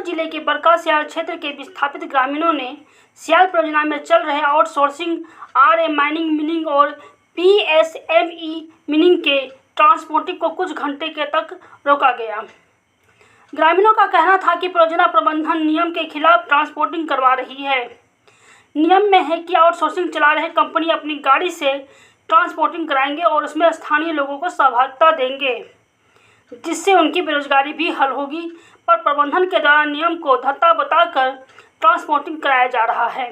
जिले के बड़का सियाल क्षेत्र के विस्थापित ग्रामीणों ने सियाल परियोजना में चल रहे आउटसोर्सिंग आरए माइनिंग मिलिंग और पीएसएमई मिलिंग के ट्रांसपोर्टिंग को कुछ घंटे के तक रोका गया। ग्रामीणों का कहना था कि परियोजना प्रबंधन नियम के खिलाफ ट्रांसपोर्टिंग करवा रही है। नियम में है कि आउटसोर्सिंग चला रहे कंपनी अपनी गाड़ी से ट्रांसपोर्टिंग कराएंगे और उसमें स्थानीय लोगों को सहभागिता देंगे, जिससे उनकी बेरोजगारी भी हल होगी, पर प्रबंधन के द्वारा नियम को धत्ता बताकर ट्रांसपोर्टिंग कराया जा रहा है।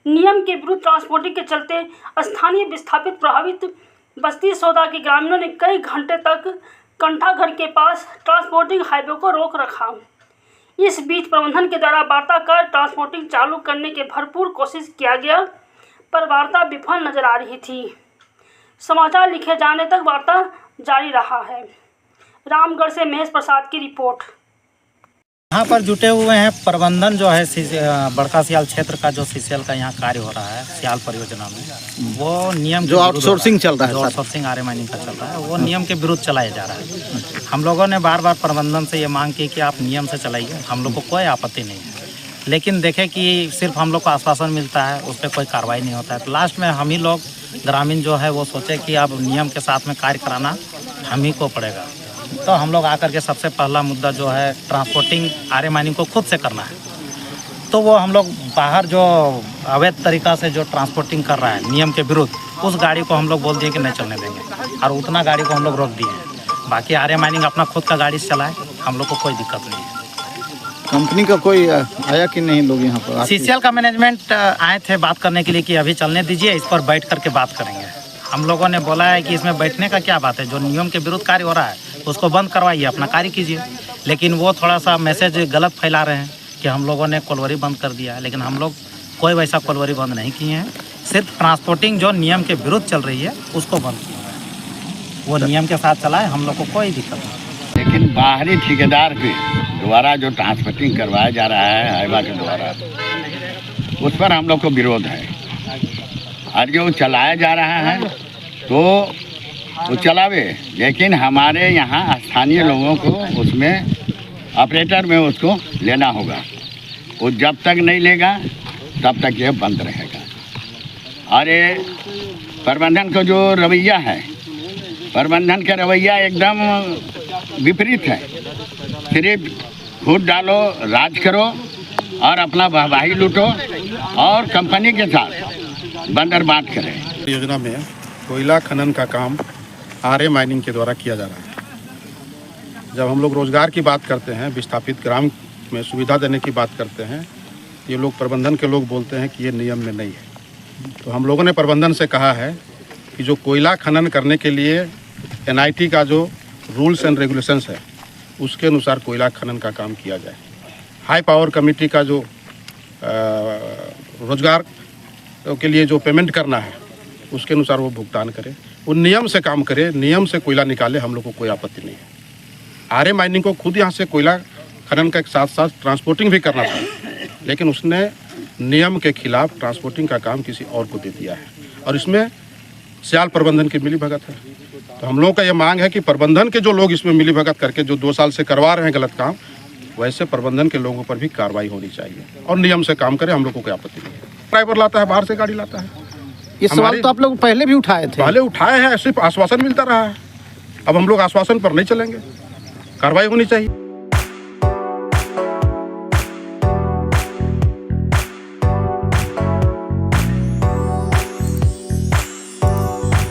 नियम के विरुद्ध ट्रांसपोर्टिंग के चलते स्थानीय विस्थापित प्रभावित बस्ती सौदा के ग्रामीणों ने कई घंटे तक कंठाघर के पास ट्रांसपोर्टिंग हाईवे को रोक रखा। इस बीच प्रबंधन के द्वारा वार्ता कर ट्रांसपोर्टिंग चालू करने की भरपूर कोशिश किया गया, पर वार्ता विफल नजर आ रही थी। समाचार लिखे जाने तक वार्ता जारी रहा है। रामगढ़ से महेश प्रसाद की रिपोर्ट। यहाँ पर जुटे हुए हैं प्रबंधन जो है बड़का सियाल क्षेत्र का जो सीसीएल का यहाँ कार्य हो रहा है सियाल परियोजना में, वो नियम जो आउटसोर्सिंग चल रहा है, जो आउटसोर्सिंग आरए माइनिंग का चल रहा है, वो नियम के विरुद्ध चलाया जा रहा है। हम लोगों ने बार बार प्रबंधन से ये मांग की कि आप नियम से चलाइए, हम लोग को कोई आपत्ति नहीं है, लेकिन देखें कि सिर्फ हम लोग को आश्वासन मिलता है, उस पर कोई कार्रवाई नहीं होता है। तो लास्ट में हम ही लोग ग्रामीण जो है वो सोचे कि अब नियम के साथ में कार्य कराना हम ही को पड़ेगा। तो हम लोग आकर के सबसे पहला मुद्दा जो है ट्रांसपोर्टिंग आरए माइनिंग को खुद से करना है। तो वो हम लोग बाहर जो अवैध तरीक़ा से जो ट्रांसपोर्टिंग कर रहा है नियम के विरुद्ध, उस गाड़ी को हम लोग बोल दिए कि नहीं चलने देंगे, और उतना गाड़ी को हम लोग रोक दिए हैं। बाकी आरए माइनिंग अपना खुद का गाड़ी से चलाए, हम लोग को कोई दिक्कत नहीं है। कंपनी का कोई आया कि नहीं लोग यहाँ पर? सीसीएल का मैनेजमेंट आए थे बात करने के लिए कि अभी चलने दीजिए, इस पर बैठ करके बात करेंगे। हम लोगों ने बोला है कि इसमें बैठने का क्या बात है, जो नियम के विरुद्ध कार्य हो रहा है उसको बंद करवाइए, अपना कार्य कीजिए। लेकिन वो थोड़ा सा मैसेज गलत फैला रहे हैं कि हम लोगों ने कोलवरी बंद कर दिया है, लेकिन हम लोग कोई वैसा कोलवरी बंद नहीं किए हैं। सिर्फ ट्रांसपोर्टिंग जो नियम के विरुद्ध चल रही है उसको बंद किया है, वो नियम के साथ चला है, हम लोग को कोई दिक्कत नहीं। लेकिन बाहरी ठेकेदार के द्वारा जो ट्रांसपोर्टिंग करवाया जा रहा है हाईवा के द्वारा, उस पर हम लोग को विरोध है। और जो चलाया जा रहा है तो वो चलावे, लेकिन हमारे यहाँ स्थानीय लोगों को उसमें ऑपरेटर में उसको लेना होगा। वो जब तक नहीं लेगा तब तक ये बंद रहेगा। और ये प्रबंधन का जो रवैया है, प्रबंधन का रवैया एकदम विपरीत है। सिर्फ वोट डालो, राज करो और अपना वाहवाही लूटो और कंपनी के साथ बंदर बांट करें। योजना में कोयला खनन का काम आरए माइनिंग के द्वारा किया जा रहा है। जब हम लोग रोज़गार की बात करते हैं, विस्थापित ग्राम में सुविधा देने की बात करते हैं, ये लोग प्रबंधन के लोग बोलते हैं कि ये नियम में नहीं है। तो हम लोगों ने प्रबंधन से कहा है कि जो कोयला खनन करने के लिए एनआईटी का जो रूल्स एंड रेगुलेशंस है उसके अनुसार कोयला खनन का काम किया जाए। हाई पावर कमेटी का जो रोज़गार के लिए जो पेमेंट करना है उसके अनुसार वो भुगतान करे, वो नियम से काम करे, नियम से कोयला निकाले, हम लोग को कोई आपत्ति नहीं है। आरए माइनिंग को खुद यहाँ से कोयला खनन के साथ साथ ट्रांसपोर्टिंग भी करना था, लेकिन उसने नियम के खिलाफ ट्रांसपोर्टिंग का काम किसी और को दे दिया है, और इसमें सियाल प्रबंधन की मिलीभगत है। तो हम लोगों का ये मांग है कि प्रबंधन के जो लोग इसमें मिलीभगत करके जो 2 साल से करवा रहे हैं गलत काम, वैसे प्रबंधन के लोगों पर भी कार्रवाई होनी चाहिए और नियम से काम करें, हम लोग को कोई आपत्ति नहीं है। ड्राइवर लाता है, बाहर से गाड़ी लाता है। ये सवाल तो आप लोग पहले भी उठाए थे? पहले उठाए हैं, सिर्फ आश्वासन मिलता रहा है। अब हम लोग आश्वासन पर नहीं चलेंगे, कार्रवाई होनी चाहिए।